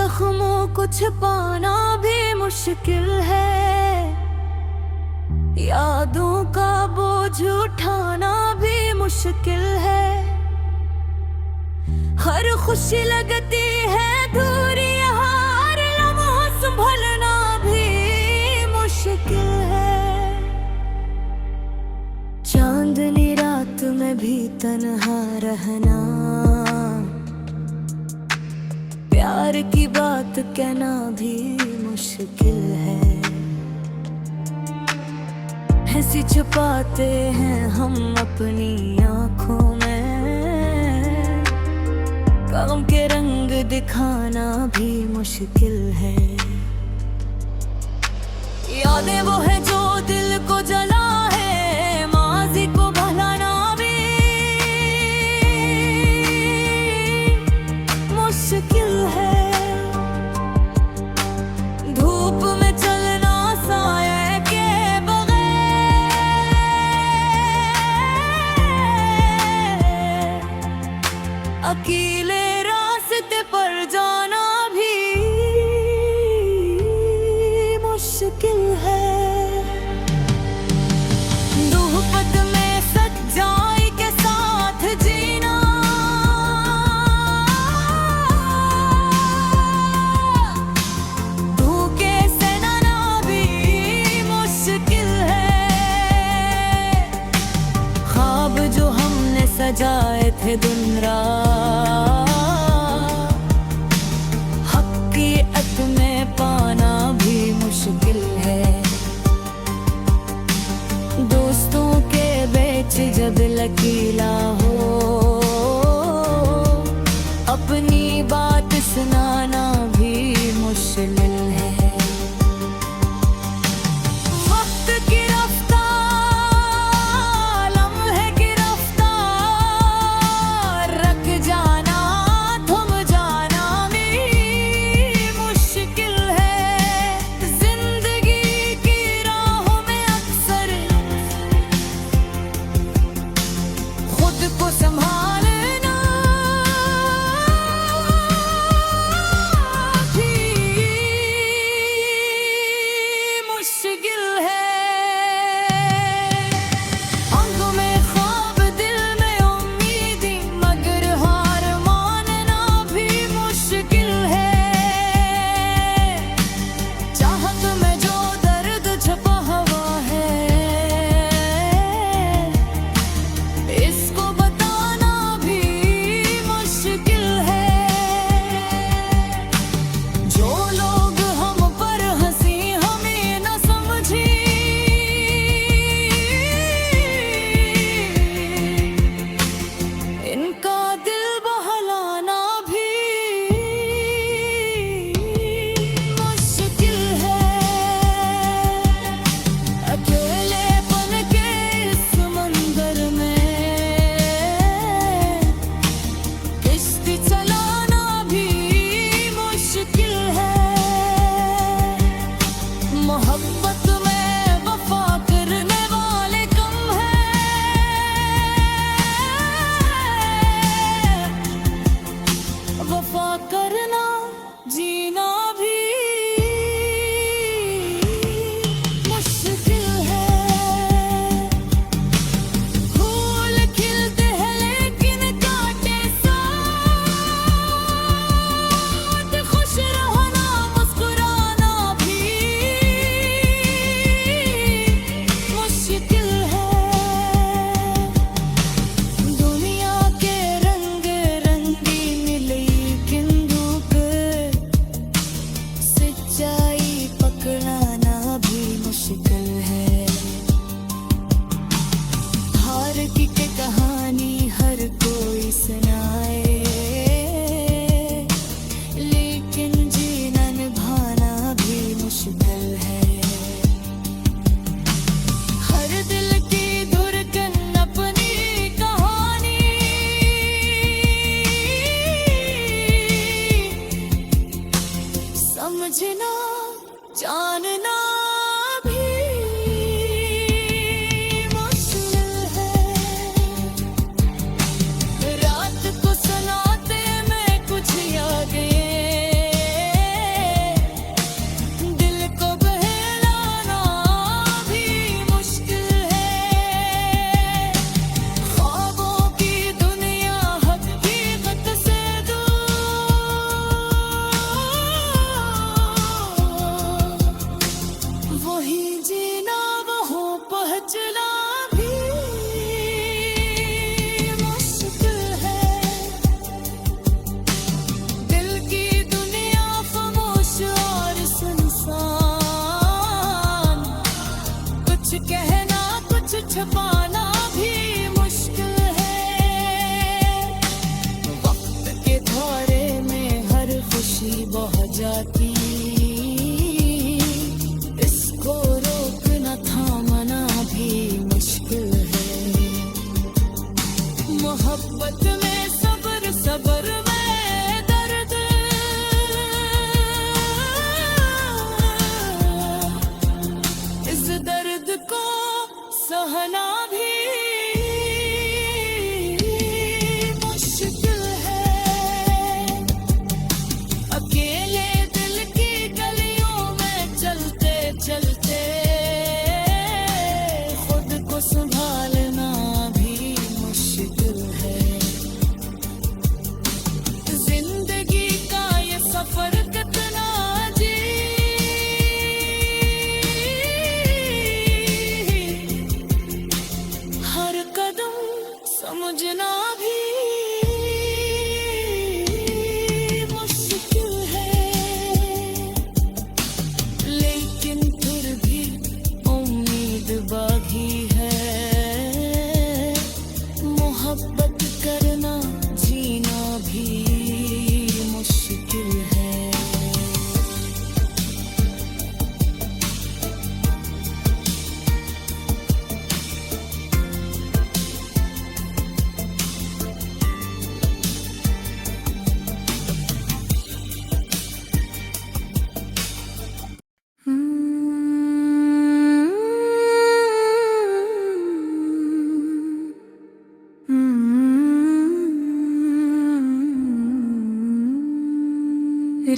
जख्मों को छिपाना भी मुश्किल है, यादों का बोझ उठाना भी मुश्किल है। हर खुशी लगती है दूरी, हर लम्हा संभलना भी मुश्किल है। चांदनी रात में भी तन्हा रहना, प्यार की बात कहना भी मुश्किल है। हंसी छुपाते हैं हम अपनी आँखों में, गम के रंग दिखाना भी मुश्किल है। यादें वो है जो दिल को जला है, माज़ी को भुलाना भी मुश्किल है। धूप में चलना साये के बगैर, अकेले रास्ते पर जाना भी मुश्किल है। दुहपत में सच्चाई के साथ जीना, धोखे से डरना भी मुश्किल है। ख्वाब जो हमने सजाए थे दिन रात, हकीकत में पाना भी मुश्किल है। दोस्तों के बीच जब लकीला हो, अपनी बात सुनाना भी मुश्किल है। वक्त की रफ्तार, लम्हे की रफ्तार, रख जाना थम जाना भी मुश्किल है। जिंदगी की राहों में अक्सर खुद को संभालना भी मुश्किल है। आंखों में ख्वाब, दिल में उम्मीदें, मगर हार मानना भी मुश्किल है। चाहत में जो दर्द छुपा हुआ है, इसको बताना भी मुश्किल है। जो लोग हम पर हंसी हमें न समझी, इनका दिल बहलाना भी मुश्किल है। अकेलेपन के इस समंदर में किश्ती चलाना भी मुश्किल है। मोहब्बत में वफा करने वाले कम हैं, वफा करना जीना भी मुश्किल है। फूल खिलते हैं लेकिन कांटे साथ, खुश रहना मुस्कुराना भी मुश्किल है। दुनिया के रंग रंगीन लेकिन धूप, सच्चाई पकड़ाना भी मुश्किल है। हार की कहानी हर कोई सुनाए, लेकिन जीना निभाना भी मुश्किल है। हर दिल की धड़कन अपनी कहानी, समझना जानना भी मुश्किल है। रात को सुनाते मैं कुछ यादें,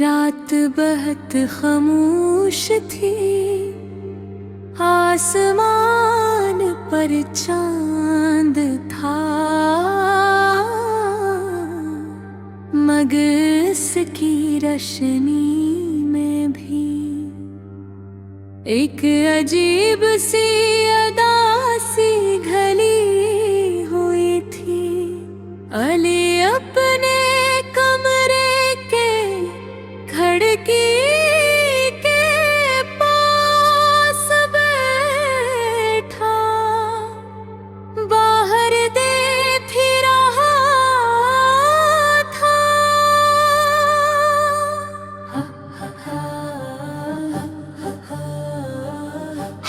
रात बहुत खामोश थी, आसमान पर चांद था, मगर इसकी रोशनी में भी एक अजीब सी अदा सी घली हुई थी। अली अपने कमरे के खिड़की के पास बैठा, बाहर देख ही रहा था।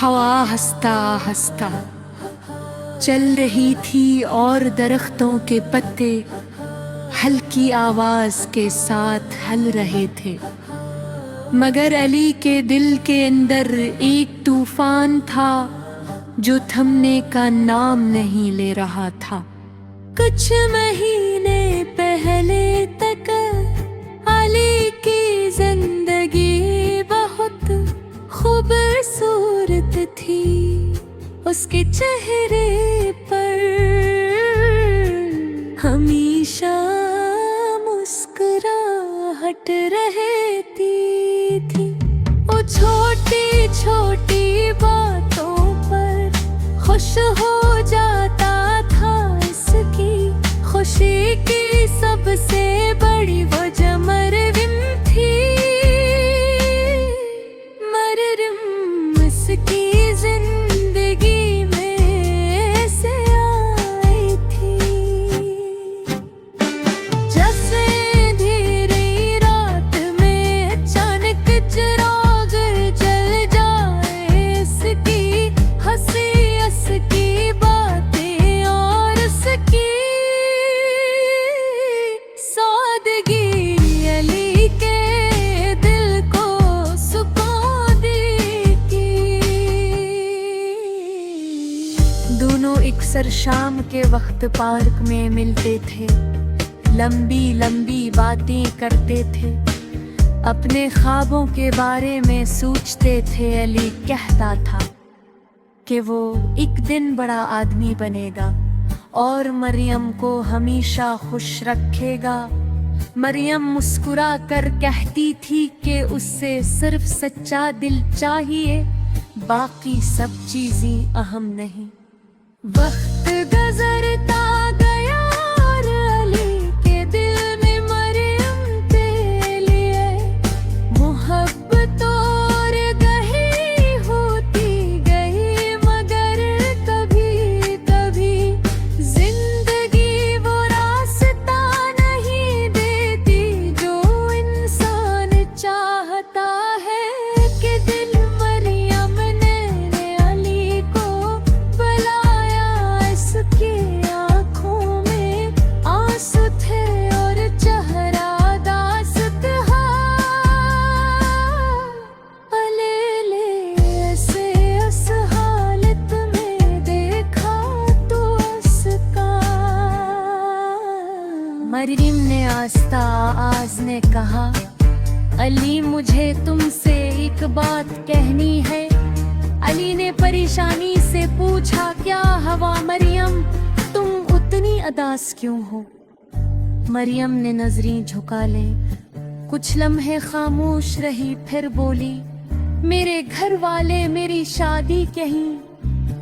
हवा हंसता हंसता चल रही थी और दरख्तों के पत्ते हल्की आवाज के साथ हल रहे थे, मगर अली के दिल के अंदर एक तूफान था जो थमने का नाम नहीं ले रहा था। कुछ महीने पहले तक अली की जिंदगी बहुत खूबसूरत थी, उसके चेहरे पर हमेशा मुस्कुराहट रहती थी। वो छोटी छोटी बातों पर खुश हो जाता था, इसकी खुशी की सबसे बड़ी वजह मरविम थी। मरविम इसकी जिंदगी में से आई थी। जैसे अंधेरी रात में अचानक चिराग जल जाए, इसकी हंसी इसकी बातें और इसकी सादगी अली के दिल को सुकून देती। दोनों अक्सर शाम के वक्त पार्क में मिलते थे, लंबी लंबी बातें करते थे, अपने ख्वाबों के बारे में सोचते थे। अली कहता था कि वो एक दिन बड़ा आदमी बनेगा और मरियम को हमेशा खुश रखेगा। मरियम मुस्कुरा कर कहती थी कि उससे सिर्फ सच्चा दिल चाहिए, बाकी सब चीजें अहम नहीं। वक्त गुजरता गया और अली के दिल में मरियम के लिए मोहब्बत और गहरी होती गई, मगर कभी कभी जिंदगी वो रास्ता नहीं देती जो इंसान चाहता है। कि दिल मरियम ने अली को बुलाया, इसकी आंखों में आंसू थे और चेहरा दास था। अलेले ऐसे उस हालत में देखा तो उसका। मरियम ने आस्ता आवाज ने कहा, अली मुझे तुमसे एक बात कहनी है। अली ने परेशानी से पूछा, क्या हवा मरियम, तुम उतनी उदास क्यों हो? मरियम ने नजरें झुका ले, कुछ लम्हे खामोश रही, फिर बोली, मेरे घर वाले मेरी शादी कहीं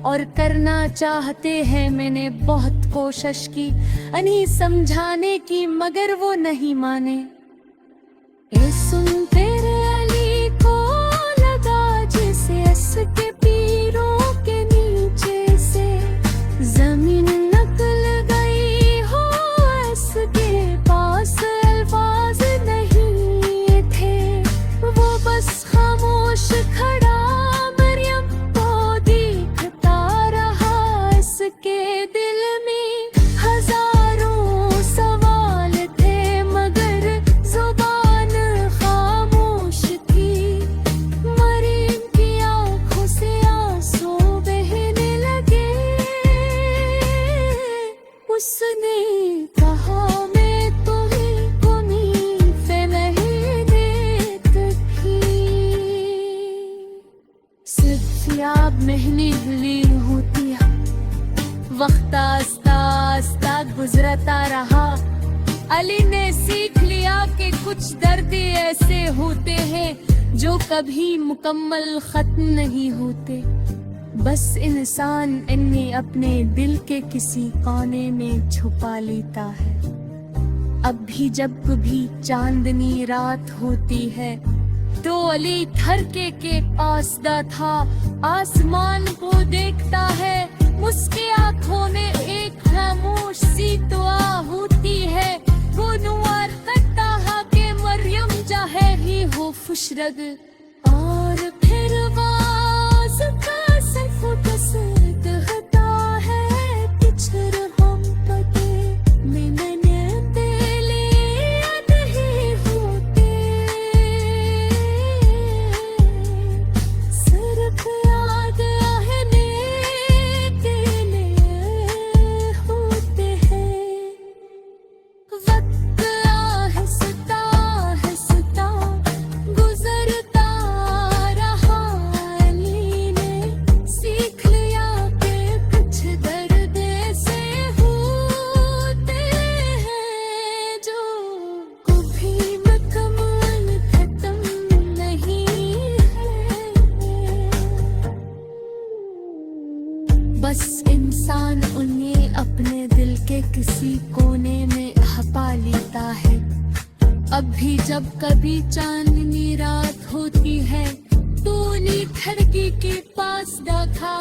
और करना चाहते हैं। मैंने बहुत कोशिश की अली समझाने की, मगर वो नहीं माने। ये सुन तेरे अली को लगा जैसे इसके पैरों के नीचे से जमीन निकल गई हो। इसके पास अल्फाज नहीं थे, वो बस खामोश खड़ा मरियम को देखता रहा। इसके दिल में हजारों सवाल थे, मगर आसियाब महनी हुई होती है। वक्त आस्ता आस्ता गुजरता रहा। अली ने सीख लिया कि कुछ दर्द ऐसे होते हैं जो कभी मुकम्मल खत्म नहीं होते, बस इंसान इन्हें अपने दिल के किसी कोने में छुपा लेता है। अब भी जब कभी चांदनी रात होती है तो अली थरके के पासदा था, आसमान को देखता है, उसकी आंखों में एक खामोश सी दुआ होती है। वो नुआर करता है कि मरियम चाहे ही हो खुशरग, और फिर वाज का सिर्फ कसरत हटा है पिछड़ हम पते में मैंने दिले नहीं होते। सरक याद आहने दिले होते हैं। वक्त आहिस्ता आहिस्ता गुजरता रहा। अली ने सीख लिया कि कुछ दर्द ऐसे होते हैं जो कभी मुकम्मल खत्म नहीं है। बस इंसान उन्हें अपने दिल के किसी कोने में हपा लेता है। अब भी जब कभी चांदनी रात होती है तो उन्हीं खिड़की के पास देखा,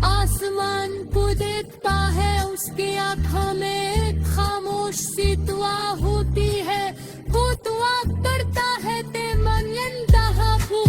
आसमान को देखता है, उसकी आंखों में एक खामोश सी दुआ होती है। वो दुआ करता है ते मन यंतहा हो